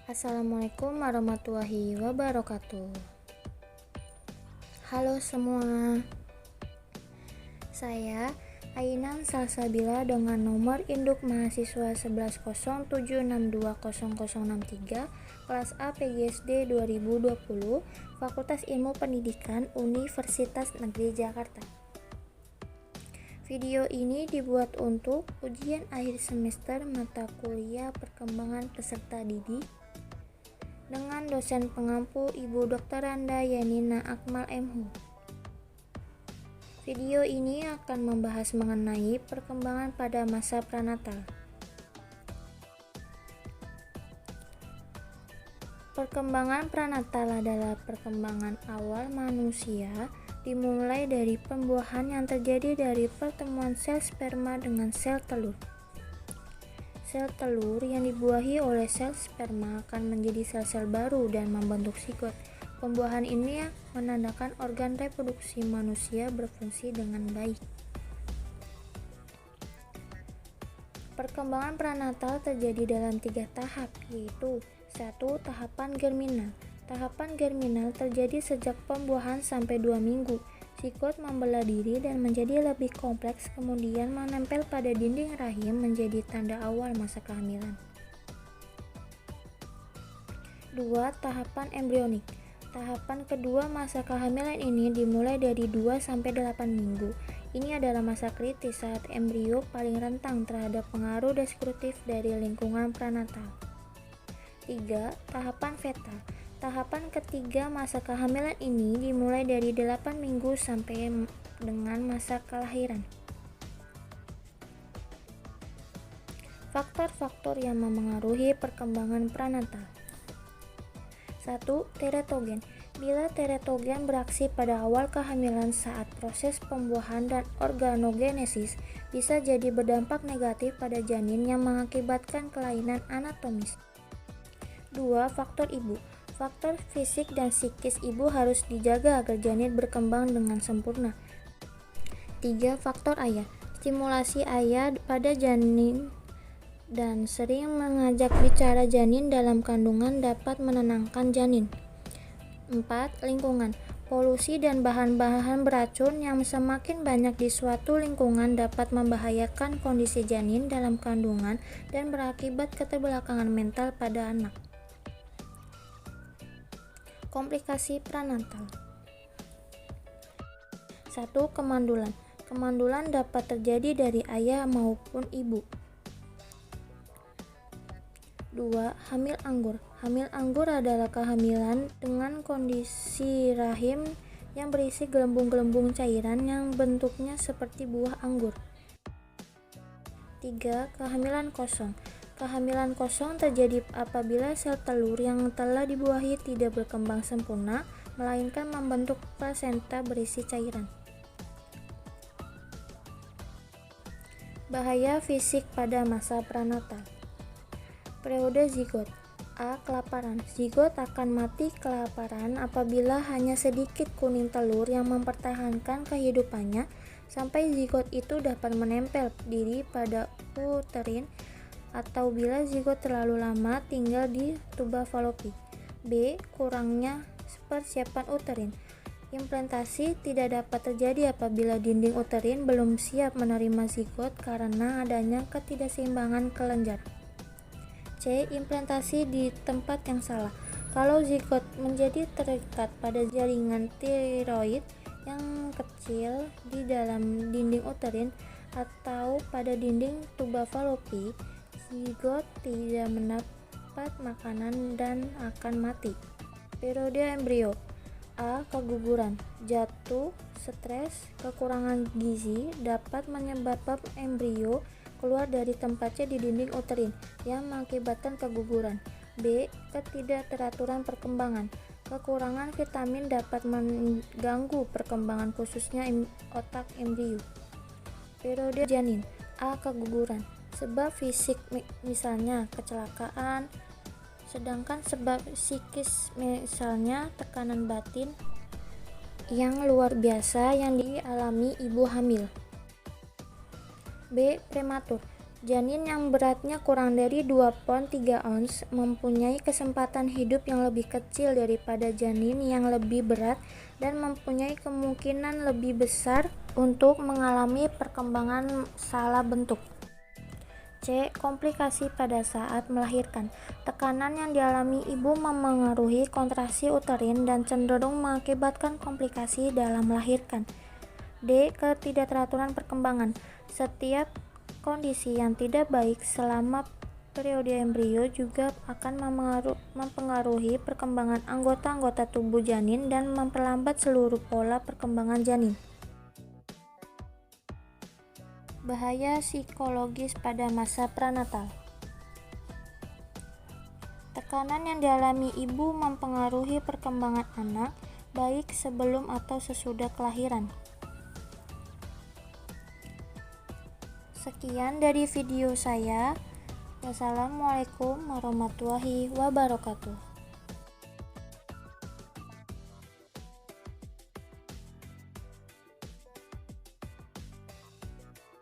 Assalamualaikum warahmatullahi wabarakatuh. Halo semua, saya Ainan Salsabila dengan nomor induk mahasiswa 1107620063 kelas A PGSD 2020 Fakultas Ilmu Pendidikan Universitas Negeri Jakarta. Video ini dibuat untuk ujian akhir semester mata kuliah perkembangan peserta didik dengan dosen pengampu Ibu Dr. Randa Yanina Akmal MHU. Video ini akan membahas mengenai perkembangan pada masa pranatal. Perkembangan pranatal adalah perkembangan awal manusia, dimulai dari pembuahan yang terjadi dari pertemuan sel sperma dengan sel telur. Sel telur yang dibuahi oleh sel sperma akan menjadi sel-sel baru dan membentuk zigot. Pembuahan ini menandakan organ reproduksi manusia berfungsi dengan baik. Perkembangan pranatal terjadi dalam 3 tahap, yaitu 1. Tahapan germinal. Tahapan germinal terjadi sejak pembuahan sampai 2 minggu. Zigot membelah diri dan menjadi lebih kompleks, kemudian menempel pada dinding rahim menjadi tanda awal masa kehamilan. 2. Tahapan embrionik. Tahapan kedua masa kehamilan ini dimulai dari 2-8 minggu. Ini adalah masa kritis saat embrio paling rentang terhadap pengaruh destruktif dari lingkungan pranatal. 3. Tahapan fetal. Tahapan ketiga masa kehamilan ini dimulai dari 8 minggu sampai dengan masa kelahiran. Faktor-faktor yang memengaruhi perkembangan pranatal. 1. Teratogen. Bila teratogen beraksi pada awal kehamilan saat proses pembuahan dan organogenesis, bisa jadi berdampak negatif pada janin yang mengakibatkan kelainan anatomis. 2. Faktor ibu. Faktor fisik dan psikis ibu harus dijaga agar janin berkembang dengan sempurna. 3. Faktor ayah. Stimulasi ayah pada janin dan sering mengajak bicara janin dalam kandungan dapat menenangkan janin. 4. Lingkungan. Polusi dan bahan-bahan beracun yang semakin banyak di suatu lingkungan dapat membahayakan kondisi janin dalam kandungan dan berakibat keterbelakangan mental pada anak. Komplikasi pranatal. 1. Kemandulan. Kemandulan dapat terjadi dari ayah maupun ibu. 2. Hamil anggur. Hamil anggur adalah kehamilan dengan kondisi rahim yang berisi gelembung-gelembung cairan yang bentuknya seperti buah anggur. 3. Kehamilan kosong. Kehamilan kosong terjadi apabila sel telur yang telah dibuahi tidak berkembang sempurna, melainkan membentuk plasenta berisi cairan. Bahaya fisik pada masa pranatal. Periode zigot. A. Kelaparan. Zigot akan mati kelaparan apabila hanya sedikit kuning telur yang mempertahankan kehidupannya sampai zigot itu dapat menempel diri pada uterin, atau bila zigot terlalu lama tinggal di tuba falopi. B. Kurangnya persiapan uterin. Implantasi tidak dapat terjadi apabila dinding uterin belum siap menerima zigot karena adanya ketidakseimbangan kelenjar. C. Implantasi di tempat yang salah. Kalau zigot menjadi terikat pada jaringan tiroid yang kecil di dalam dinding uterin atau pada dinding tuba falopi, zigot tidak mendapat makanan dan akan mati. Periode embrio. A. Keguguran. Jatuh, stres, kekurangan gizi dapat menyebabkan embrio keluar dari tempatnya di dinding uterin yang mengakibatkan keguguran. B. Ketidakteraturan perkembangan. Kekurangan vitamin dapat mengganggu perkembangan khususnya otak embrio. Periode janin. A. Keguguran. Sebab fisik misalnya kecelakaan, sedangkan sebab psikis misalnya tekanan batin yang luar biasa yang dialami ibu hamil. B. Prematur. Janin yang beratnya kurang dari 2 pon 3 ons mempunyai kesempatan hidup yang lebih kecil daripada janin yang lebih berat dan mempunyai kemungkinan lebih besar untuk mengalami perkembangan salah bentuk. C. Komplikasi pada saat melahirkan. Tekanan yang dialami ibu memengaruhi kontraksi uterin dan cenderung mengakibatkan komplikasi dalam melahirkan. D. Ketidakteraturan perkembangan. Setiap kondisi yang tidak baik selama periode embrio juga akan mempengaruhi perkembangan anggota-anggota tubuh janin dan memperlambat seluruh pola perkembangan janin. Bahaya psikologis pada masa prenatal. Tekanan yang dialami ibu mempengaruhi perkembangan anak, baik sebelum atau sesudah kelahiran. Sekian dari video saya. Wassalamualaikum warahmatullahi wabarakatuh.